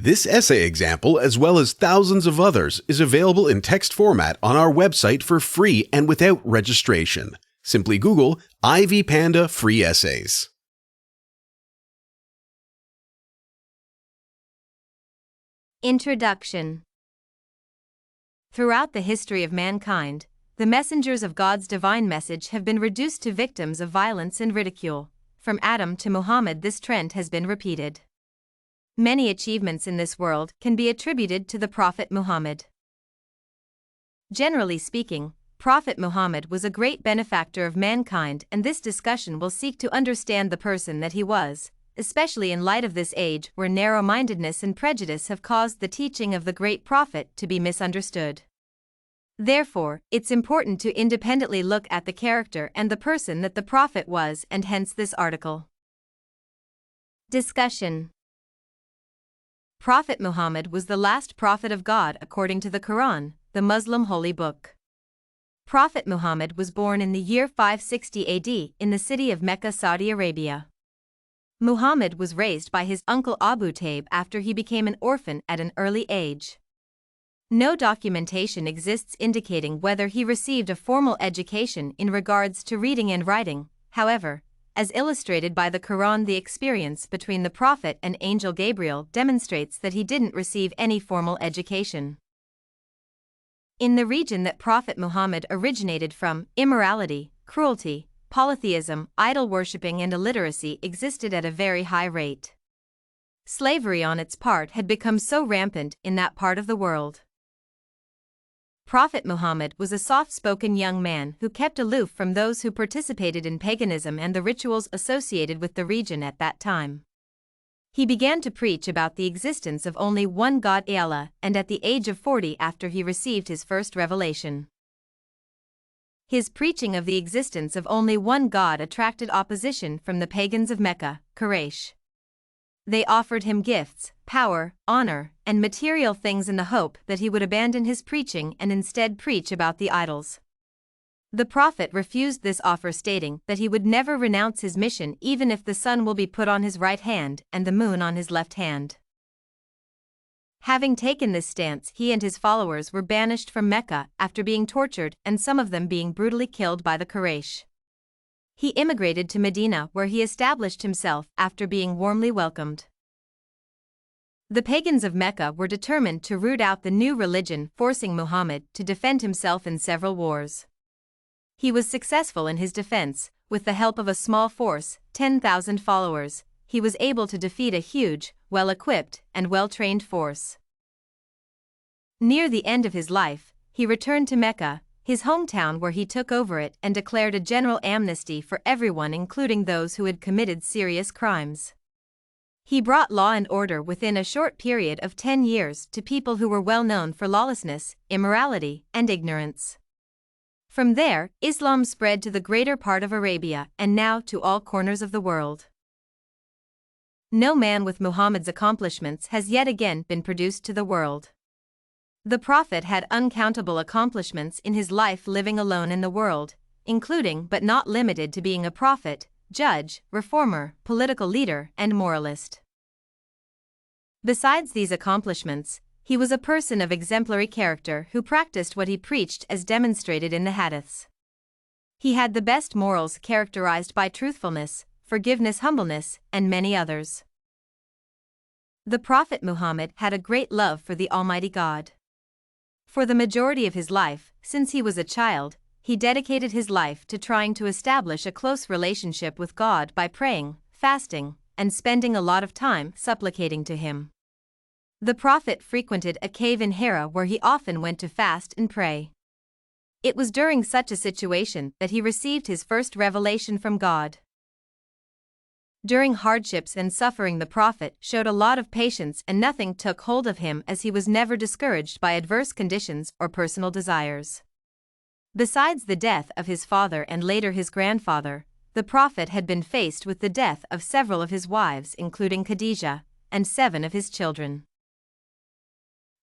This essay example, as well as thousands of others, is available in text format on our website for free and without registration. Simply Google Ivy Panda Free Essays. Introduction. Throughout the history of mankind, the messengers of God's divine message have been reduced to victims of violence and ridicule. From Adam to Muhammad, this trend has been repeated. Many achievements in this world can be attributed to the Prophet Muhammad. Generally speaking, Prophet Muhammad was a great benefactor of mankind, and this discussion will seek to understand the person that he was, especially in light of this age where narrow-mindedness and prejudice have caused the teaching of the great prophet to be misunderstood. Therefore, it's important to independently look at the character and the person that the prophet was, and hence this article. Discussion. Prophet Muhammad was the last prophet of God according to the Quran, the Muslim holy book. Prophet Muhammad was born in the year 560 AD in the city of Mecca, Saudi Arabia. Muhammad was raised by his uncle Abu Talib after he became an orphan at an early age. No documentation exists indicating whether he received a formal education in regards to reading and writing. However, as illustrated by the Quran, the experience between the Prophet and Angel Gabriel demonstrates that he didn't receive any formal education. In the region that Prophet Muhammad originated from, immorality, cruelty, polytheism, idol worshipping and illiteracy existed at a very high rate. Slavery on its part had become so rampant in that part of the world. Prophet Muhammad was a soft-spoken young man who kept aloof from those who participated in paganism and the rituals associated with the region at that time. He began to preach about the existence of only one God, Allah, and at the age of 40 after he received his first revelation. His preaching of the existence of only one God attracted opposition from the pagans of Mecca, Quraysh. They offered him gifts, power, honor, and material things in the hope that he would abandon his preaching and instead preach about the idols. The prophet refused this offer, stating that he would never renounce his mission even if the sun will be put on his right hand and the moon on his left hand. Having taken this stance, he and his followers were banished from Mecca after being tortured and some of them being brutally killed by the Quraysh. He immigrated to Medina, where he established himself after being warmly welcomed. The pagans of Mecca were determined to root out the new religion, forcing Muhammad to defend himself in several wars. He was successful in his defense. With the help of a small force, 10,000 followers, he was able to defeat a huge, well-equipped, and well-trained force. Near the end of his life, he returned to Mecca, his hometown, where he took over it and declared a general amnesty for everyone, including those who had committed serious crimes. He brought law and order within a short period of 10 years to people who were well known for lawlessness, immorality, and ignorance. From there, Islam spread to the greater part of Arabia and now to all corners of the world. No man with Muhammad's accomplishments has yet again been produced to the world. The Prophet had uncountable accomplishments in his life, living alone in the world, including but not limited to being a prophet, judge, reformer, political leader, and moralist. Besides these accomplishments, he was a person of exemplary character who practiced what he preached, as demonstrated in the hadiths. He had the best morals, characterized by truthfulness, forgiveness, humbleness, and many others. The Prophet Muhammad had a great love for the Almighty God. For the majority of his life, since he was a child, he dedicated his life to trying to establish a close relationship with God by praying, fasting, and spending a lot of time supplicating to him. The Prophet frequented a cave in Hira where he often went to fast and pray. It was during such a situation that he received his first revelation from God. During hardships and suffering, the Prophet showed a lot of patience and nothing took hold of him, as he was never discouraged by adverse conditions or personal desires. Besides the death of his father and later his grandfather, the Prophet had been faced with the death of several of his wives, including Khadijah, and 7 of his children.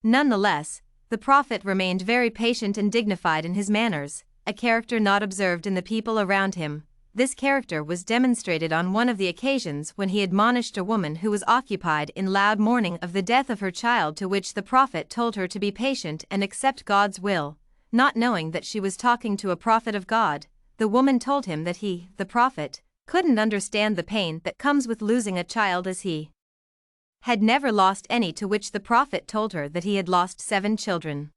Nonetheless, the Prophet remained very patient and dignified in his manners, a character not observed in the people around him. This character was demonstrated on one of the occasions when he admonished a woman who was occupied in loud mourning of the death of her child, to which the prophet told her to be patient and accept God's will, not knowing that she was talking to a prophet of God. The woman told him that he, the prophet, couldn't understand the pain that comes with losing a child, as he had never lost any, to which the prophet told her that he had lost 7 children.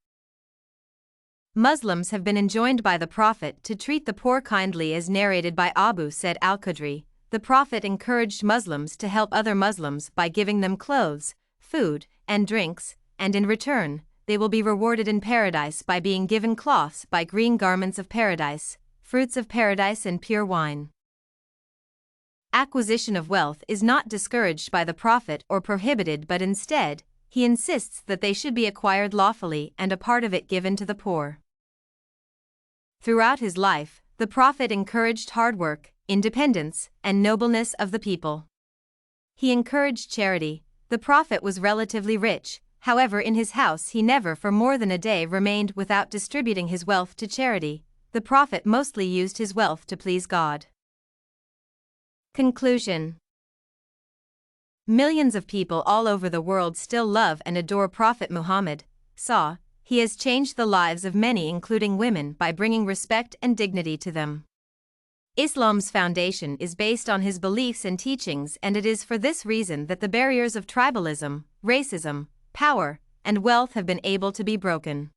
Muslims have been enjoined by the Prophet to treat the poor kindly, as narrated by Abu Said al-Khudri. The Prophet encouraged Muslims to help other Muslims by giving them clothes, food, and drinks, and in return, they will be rewarded in paradise by being given cloths by green garments of paradise, fruits of paradise, and pure wine. Acquisition of wealth is not discouraged by the Prophet or prohibited, but instead, he insists that they should be acquired lawfully and a part of it given to the poor. Throughout his life, the Prophet encouraged hard work, independence, and nobleness of the people. He encouraged charity. The Prophet was relatively rich, however, in his house he never for more than a day remained without distributing his wealth to charity. The Prophet mostly used his wealth to please God. Conclusion. Millions of people all over the world still love and adore Prophet Muhammad. He has changed the lives of many, including women, by bringing respect and dignity to them. Islam's foundation is based on his beliefs and teachings, and it is for this reason that the barriers of tribalism, racism, power, and wealth have been able to be broken.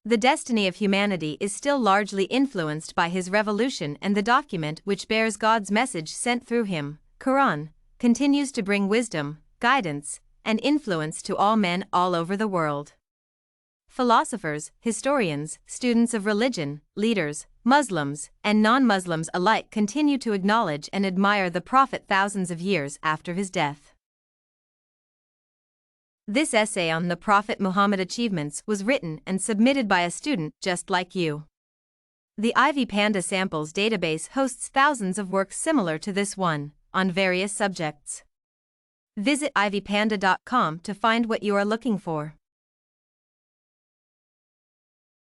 The destiny of humanity is still largely influenced by his revolution, and the document which bears God's message sent through him, Quran, continues to bring wisdom, guidance, and influence to all men all over the world. Philosophers, historians, students of religion, leaders, Muslims, and non-Muslims alike continue to acknowledge and admire the Prophet thousands of years after his death. This essay on the Prophet Muhammad achievements was written and submitted by a student just like you. The Ivy Panda Samples database hosts thousands of works similar to this one, on various subjects. Visit ivypanda.com to find what you are looking for.